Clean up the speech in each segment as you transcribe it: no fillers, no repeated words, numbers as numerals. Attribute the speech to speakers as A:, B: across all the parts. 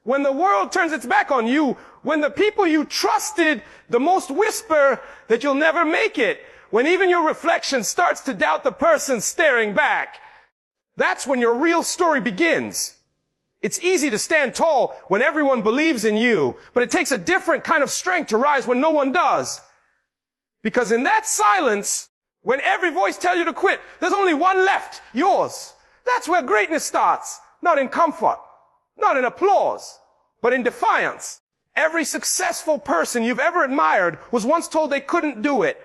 A: When the world turns its back on you, when the people you trusted the most whisper that you'll never make it, when even your reflection starts to doubt the person staring back, that's when your real story begins. It's easy to stand tall when everyone believes in you, but it takes a different kind of strength to rise when no one does. Because in that silence, when every voice tells you to quit, there's only one left, yours. That's where greatness starts. Not in comfort, not in applause, but in defiance. Every successful person you've ever admired was once told they couldn't do it.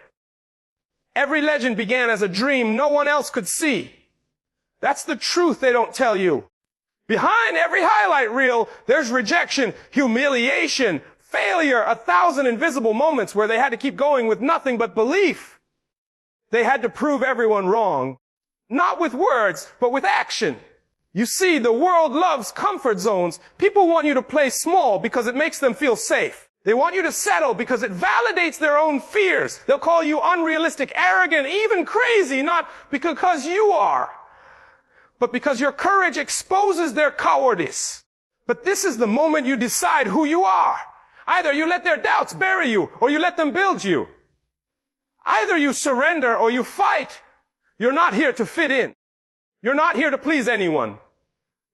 A: Every legend began as a dream no one else could see. That's the truth they don't tell you. Behind every highlight reel, there's rejection, humiliation, failure, 1,000 invisible moments where they had to keep going with nothing but belief. They had to prove everyone wrong. Not with words, but with action. You see, the world loves comfort zones. People want you to play small because it makes them feel safe. They want you to settle because it validates their own fears. They'll call you unrealistic, arrogant, even crazy, not because you are, but because your courage exposes their cowardice. But this is the moment you decide who you are. Either you let their doubts bury you, or you let them build you. Either you surrender or you fight. You're not here to fit in. You're not here to please anyone.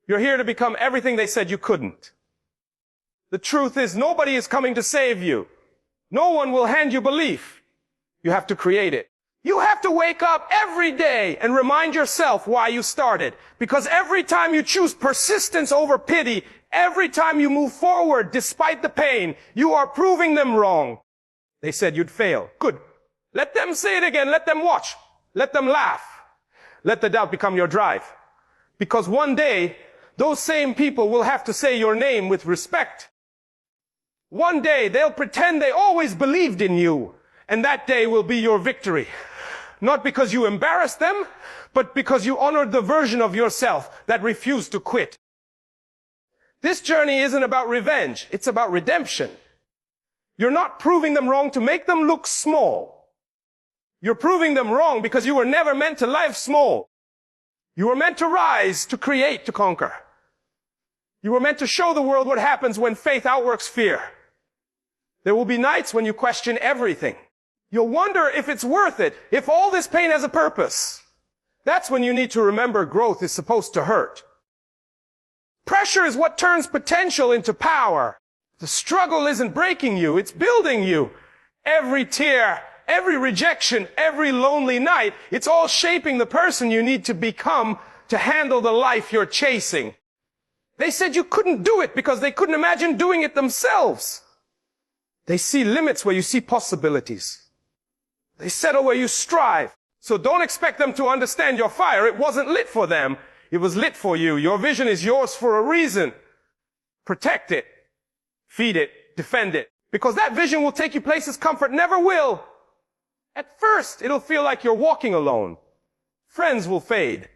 A: You're here to become everything they said you couldn't. The truth is, nobody is coming to save you. No one will hand you belief. You have to create it. You have to wake up every day and remind yourself why you started. Because every time you choose persistence over pity, every time you move forward despite the pain, you are proving them wrong. They said you'd fail. Good. Let them say it again. Let them watch. Let them laugh. Let the doubt become your drive. Because one day, those same people will have to say your name with respect. One day, they'll pretend they always believed in you. And that day will be your victory. Not because you embarrassed them, but because you honored the version of yourself that refused to quit. This journey isn't about revenge. It's about redemption. You're not proving them wrong to make them look small. You're proving them wrong because you were never meant to live small. You were meant to rise, to create, to conquer. You were meant to show the world what happens when faith outworks fear. There will be nights when you question everything. You'll wonder if it's worth it, if all this pain has a purpose. That's when you need to remember growth is supposed to hurt. Pressure is what turns potential into power. The struggle isn't breaking you, it's building you. Every tear, every rejection, every lonely night, it's all shaping the person you need to become to handle the life you're chasing. They said you couldn't do it because they couldn't imagine doing it themselves. They see limits where you see possibilities. They settle where you strive. So don't expect them to understand your fire. It wasn't lit for them. It was lit for you. Your vision is yours for a reason. Protect it. Feed it. Defend it. Because that vision will take you places comfort never will. At first, it'll feel like you're walking alone. Friends will fade.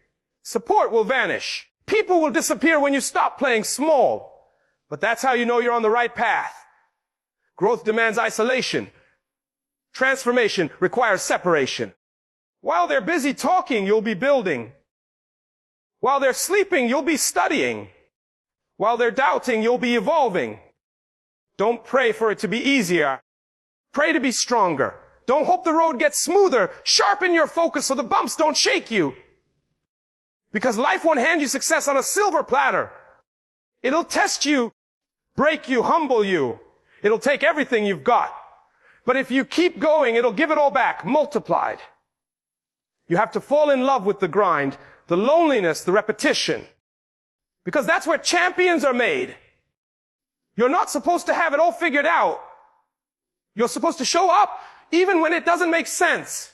A: Support will vanish. People will disappear when you stop playing small. But that's how you know you're on the right path. Growth demands isolation. Transformation requires separation. While they're busy talking, you'll be building. While they're sleeping, you'll be studying. While they're doubting, you'll be evolving. Don't pray for it to be easier. Pray to be stronger. Don't hope the road gets smoother. Sharpen your focus so the bumps don't shake you. Because life won't hand you success on a silver platter. It'll test you, break you, humble you. It'll take everything you've got. But if you keep going, it'll give it all back, multiplied. You have to fall in love with the grind, the loneliness, the repetition. Because that's where champions are made. You're not supposed to have it all figured out. You're supposed to show up even when it doesn't make sense.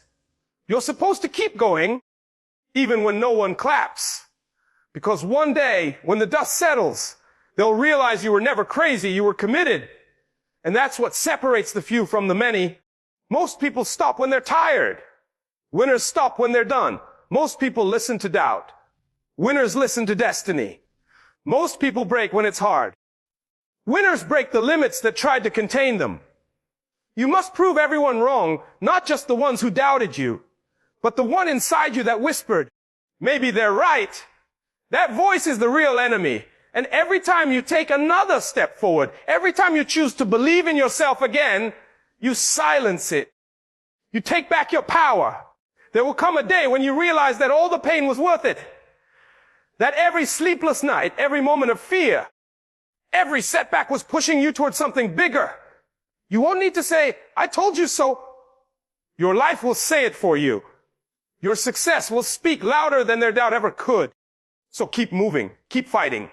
A: You're supposed to keep going even when no one claps. Because one day, when the dust settles, they'll realize you were never crazy, you were committed. And that's what separates the few from the many. Most people stop when they're tired. Winners stop when they're done. Most people listen to doubt. Winners listen to destiny. Most people break when it's hard. Winners break the limits that tried to contain them. You must prove everyone wrong, not just the ones who doubted you, but the one inside you that whispered, maybe they're right. That voice is the real enemy. And every time you take another step forward, every time you choose to believe in yourself again, you silence it. You take back your power. There will come a day when you realize that all the pain was worth it. That every sleepless night, every moment of fear, every setback was pushing you towards something bigger. You won't need to say, I told you so. Your life will say it for you. Your success will speak louder than their doubt ever could. So keep moving. Keep fighting.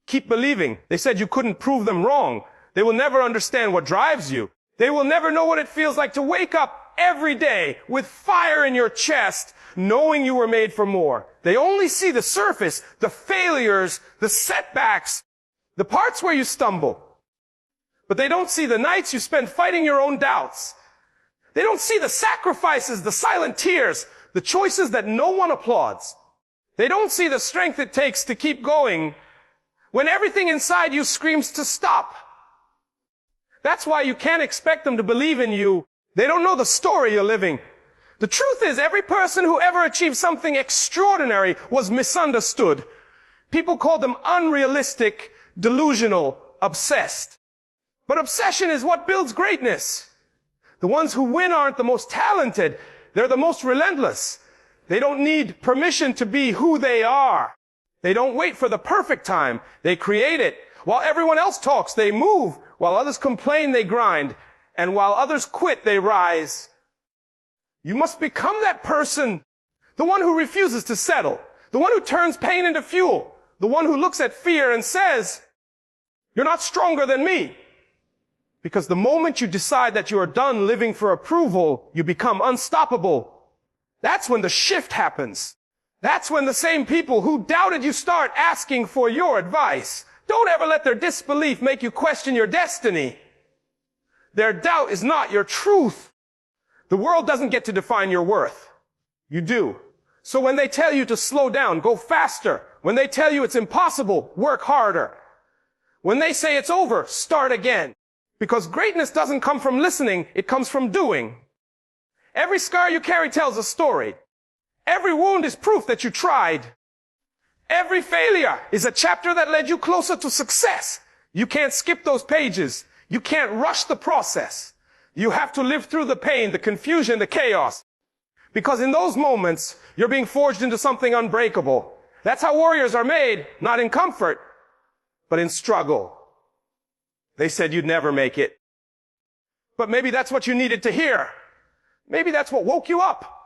A: Keep believing. They said you couldn't prove them wrong. They will never understand what drives you. They will never know what it feels like to wake up every day with fire in your chest, knowing you were made for more. They only see the surface, the failures, the setbacks, the parts where you stumble. But they don't see the nights you spend fighting your own doubts. They don't see the sacrifices, the silent tears, the choices that no one applauds. They don't see the strength it takes to keep going when everything inside you screams to stop. That's why you can't expect them to believe in you. They don't know the story you're living. The truth is, every person who ever achieved something extraordinary was misunderstood. People called them unrealistic, delusional, obsessed. But obsession is what builds greatness. The ones who win aren't the most talented. They're the most relentless. They don't need permission to be who they are. They don't wait for the perfect time. They create it. While everyone else talks, they move. While others complain, they grind. And while others quit, they rise. You must become that person. The one who refuses to settle. The one who turns pain into fuel. The one who looks at fear and says, you're not stronger than me. Because the moment you decide that you are done living for approval, you become unstoppable. That's when the shift happens. That's when the same people who doubted you start asking for your advice. Don't ever let their disbelief make you question your destiny. Their doubt is not your truth. The world doesn't get to define your worth. You do. So when they tell you to slow down, go faster. When they tell you it's impossible, work harder. When they say it's over, start again. Because greatness doesn't come from listening, it comes from doing. Every scar you carry tells a story. Every wound is proof that you tried. Every failure is a chapter that led you closer to success. You can't skip those pages. You can't rush the process. You have to live through the pain, the confusion, the chaos. Because in those moments, you're being forged into something unbreakable. That's how warriors are made, not in comfort, but in struggle. They said you'd never make it. But maybe that's what you needed to hear. Maybe that's what woke you up.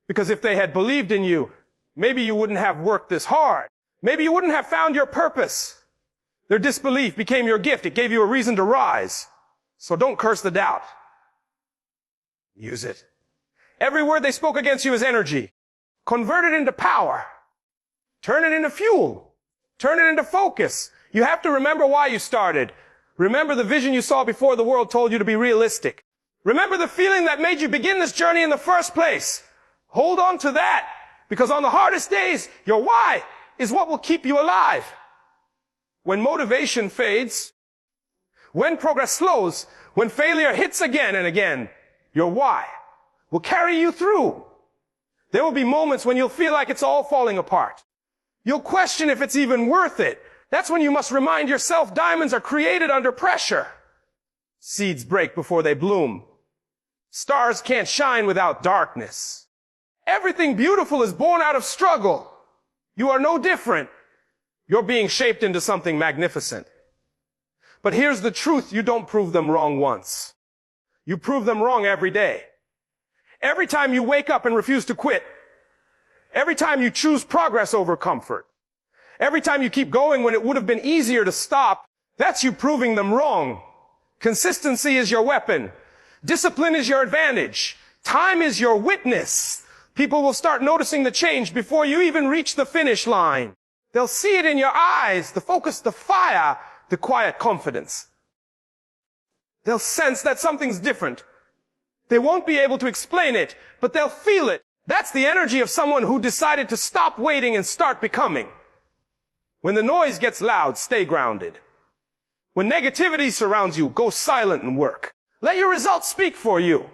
A: Because if they had believed in you, maybe you wouldn't have worked this hard. Maybe you wouldn't have found your purpose. Their disbelief became your gift. It gave you a reason to rise. So don't curse the doubt. Use it. Every word they spoke against you is energy. Convert it into power. Turn it into fuel. Turn it into focus. You have to remember why you started. Remember the vision you saw before the world told you to be realistic. Remember the feeling that made you begin this journey in the first place. Hold on to that, because on the hardest days, your why is what will keep you alive. When motivation fades, when progress slows, when failure hits again and again, your why will carry you through. There will be moments when you'll feel like it's all falling apart. You'll question if it's even worth it. That's when you must remind yourself diamonds are created under pressure. Seeds break before they bloom. Stars can't shine without darkness. Everything beautiful is born out of struggle. You are no different. You're being shaped into something magnificent. But here's the truth. You don't prove them wrong once. You prove them wrong every day. Every time you wake up and refuse to quit. Every time you choose progress over comfort. Every time you keep going when it would have been easier to stop, that's you proving them wrong. Consistency is your weapon. Discipline is your advantage. Time is your witness. People will start noticing the change before you even reach the finish line. They'll see it in your eyes, the focus, the fire, the quiet confidence. They'll sense that something's different. They won't be able to explain it, but they'll feel it. That's the energy of someone who decided to stop waiting and start becoming. When the noise gets loud, stay grounded. When negativity surrounds you, go silent and work. Let your results speak for you.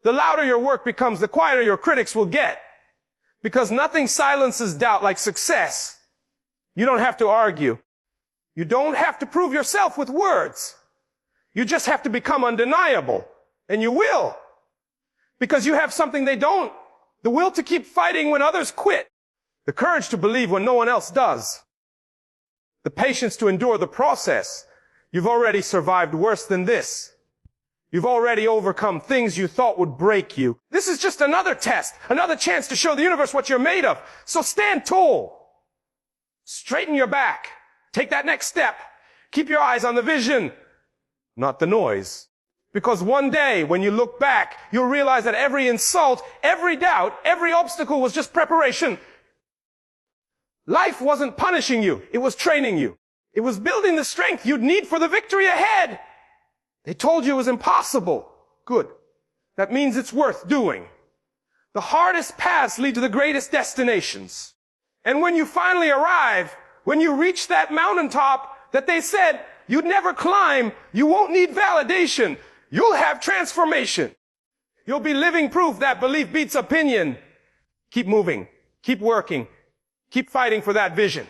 A: The louder your work becomes, the quieter your critics will get. Because nothing silences doubt like success. You don't have to argue. You don't have to prove yourself with words. You just have to become undeniable. And you will. Because you have something they don't. The will to keep fighting when others quit. The courage to believe when no one else does. The patience to endure the process. You've already survived worse than this. You've already overcome things you thought would break you. This is just another test, another chance to show the universe what you're made of. So stand tall. Straighten your back. Take that next step. Keep your eyes on the vision, not the noise. Because one day, when you look back, you'll realize that every insult, every doubt, every obstacle was just preparation. Life wasn't punishing you. It was training you. It was building the strength you'd need for the victory ahead. They told you it was impossible. Good. That means it's worth doing. The hardest paths lead to the greatest destinations. And when you finally arrive, when you reach that mountaintop that they said you'd never climb, you won't need validation. You'll have transformation. You'll be living proof that belief beats opinion. Keep moving. Keep working. Keep fighting for that vision.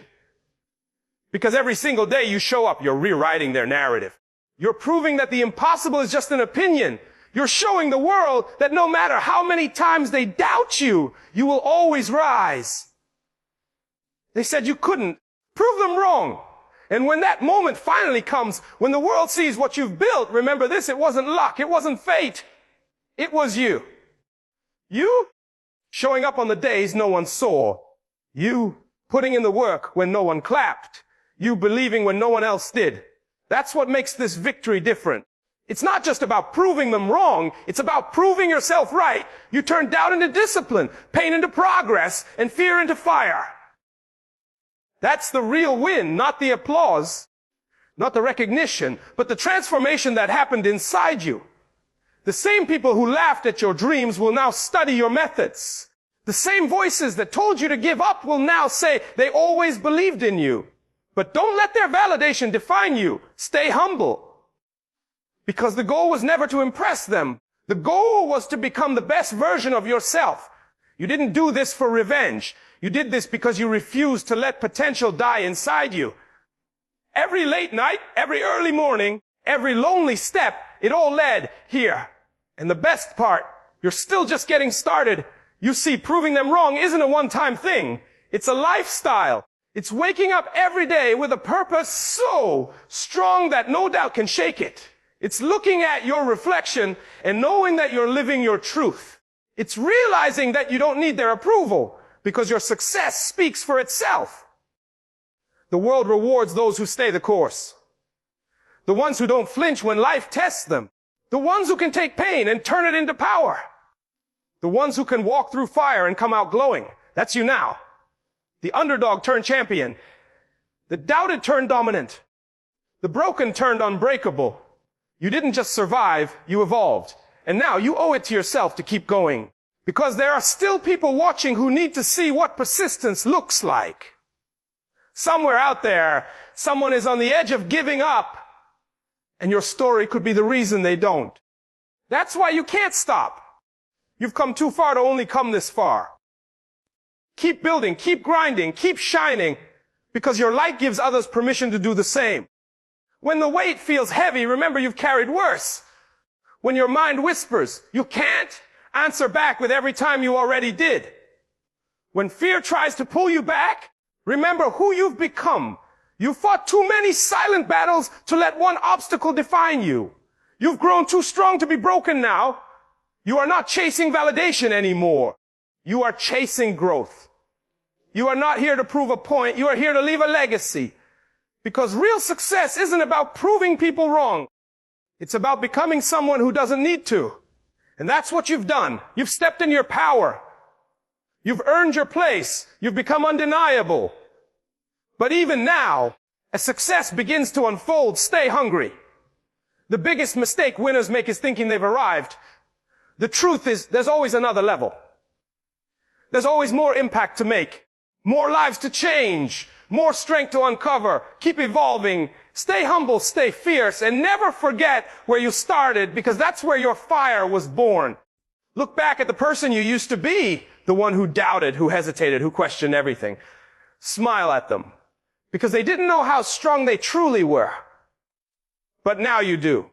A: Because every single day you show up, you're rewriting their narrative. You're proving that the impossible is just an opinion. You're showing the world that no matter how many times they doubt you, you will always rise. They said you couldn't. Prove them wrong. And when that moment finally comes, when the world sees what you've built, remember this, it wasn't luck, it wasn't fate. It was you. You showing up on the days no one saw. You putting in the work when no one clapped. You believing when no one else did. That's what makes this victory different. It's not just about proving them wrong. It's about proving yourself right. You turn doubt into discipline, pain into progress, and fear into fire. That's the real win, not the applause, not the recognition, but the transformation that happened inside you. The same people who laughed at your dreams will now study your methods. The same voices that told you to give up will now say they always believed in you. But don't let their validation define you. Stay humble. Because the goal was never to impress them. The goal was to become the best version of yourself. You didn't do this for revenge. You did this because you refused to let potential die inside you. Every late night, every early morning, every lonely step, it all led here. And the best part, you're still just getting started. You see, proving them wrong isn't a one-time thing. It's a lifestyle. It's waking up every day with a purpose so strong that no doubt can shake it. It's looking at your reflection and knowing that you're living your truth. It's realizing that you don't need their approval because your success speaks for itself. The world rewards those who stay the course. The ones who don't flinch when life tests them. The ones who can take pain and turn it into power. The ones who can walk through fire and come out glowing. That's you now. The underdog turned champion. The doubted turned dominant. The broken turned unbreakable. You didn't just survive, you evolved. And now you owe it to yourself to keep going. Because there are still people watching who need to see what persistence looks like. Somewhere out there, someone is on the edge of giving up. And your story could be the reason they don't. That's why you can't stop. You've come too far to only come this far. Keep building, keep grinding, keep shining, because your light gives others permission to do the same. When the weight feels heavy, remember you've carried worse. When your mind whispers, you can't, answer back with every time you already did. When fear tries to pull you back, remember who you've become. You fought too many silent battles to let one obstacle define you. You've grown too strong to be broken now. You are not chasing validation anymore. You are chasing growth. You are not here to prove a point. You are here to leave a legacy. Because real success isn't about proving people wrong. It's about becoming someone who doesn't need to. And that's what you've done. You've stepped in your power. You've earned your place. You've become undeniable. But even now, as success begins to unfold, stay hungry. The biggest mistake winners make is thinking they've arrived. The truth is, there's always another level. There's always more impact to make, more lives to change, more strength to uncover. Keep evolving. Stay humble, stay fierce, and never forget where you started, because that's where your fire was born. Look back at the person you used to be, the one who doubted, who hesitated, who questioned everything. Smile at them. because they didn't know how strong they truly were. But now you do.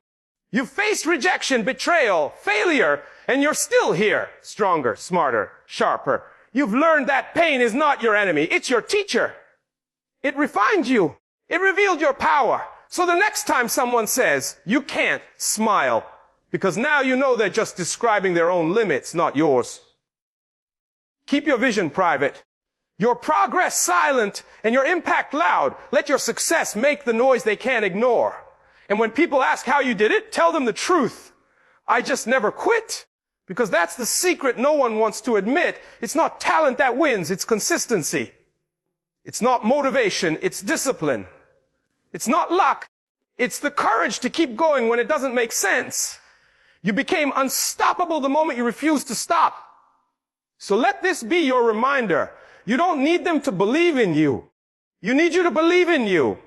A: You've faced rejection, betrayal, failure, and you're still here, stronger, smarter, sharper. You've learned that pain is not your enemy, it's your teacher. It refined you. It revealed your power. So the next time someone says, you can't, smile, because now you know they're just describing their own limits, not yours. Keep your vision private, your progress silent, and your impact loud. Let your success make the noise they can't ignore. And when people ask how you did it, tell them the truth. I just never quit. Because that's the secret no one wants to admit. It's not talent that wins, it's consistency. It's not motivation, it's discipline. It's not luck, it's the courage to keep going when it doesn't make sense. You became unstoppable the moment you refused to stop. So let this be your reminder. You don't need them to believe in you. You need you to believe in you.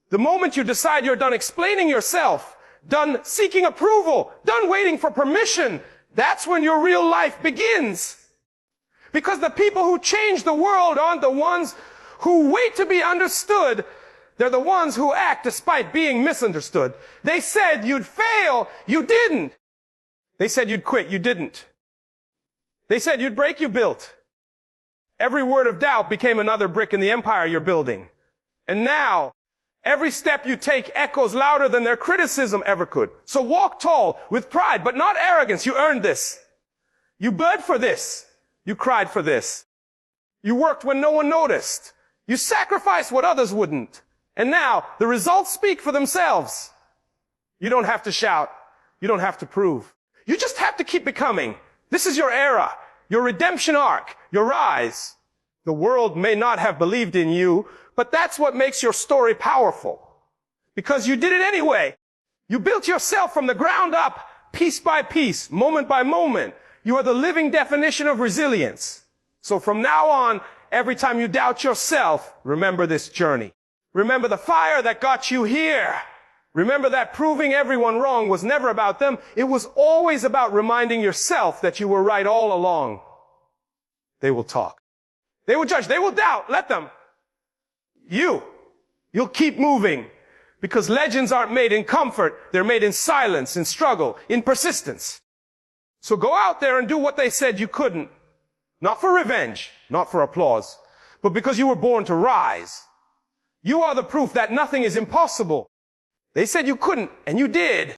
A: The moment you decide you're done explaining yourself, done seeking approval, done waiting for permission, that's when your real life begins. Because the people who change the world aren't the ones who wait to be understood. They're the ones who act despite being misunderstood. They said you'd fail, you didn't. They said you'd quit, you didn't. They said you'd break, you built. Every word of doubt became another brick in the empire you're building. And now, every step you take echoes louder than their criticism ever could. So walk tall, with pride, but not arrogance. You earned this. You bled for this. You cried for this. You worked when no one noticed. You sacrificed what others wouldn't. And now, the results speak for themselves. You don't have to shout. You don't have to prove. You just have to keep becoming. This is your era, your redemption arc, your rise. The world may not have believed in you, but that's what makes your story powerful. Because you did it anyway. You built yourself from the ground up, piece by piece, moment by moment. You are the living definition of resilience. So from now on, every time you doubt yourself, remember this journey. Remember the fire that got you here. Remember that proving everyone wrong was never about them. It was always about reminding yourself that you were right all along. They will talk. They will judge. They will doubt. Let them. You'll keep moving. Because legends aren't made in comfort. They're made in silence, in struggle, in persistence. So go out there and do what they said you couldn't. Not for revenge, not for applause, but because you were born to rise. You are the proof that nothing is impossible. They said you couldn't, and you did.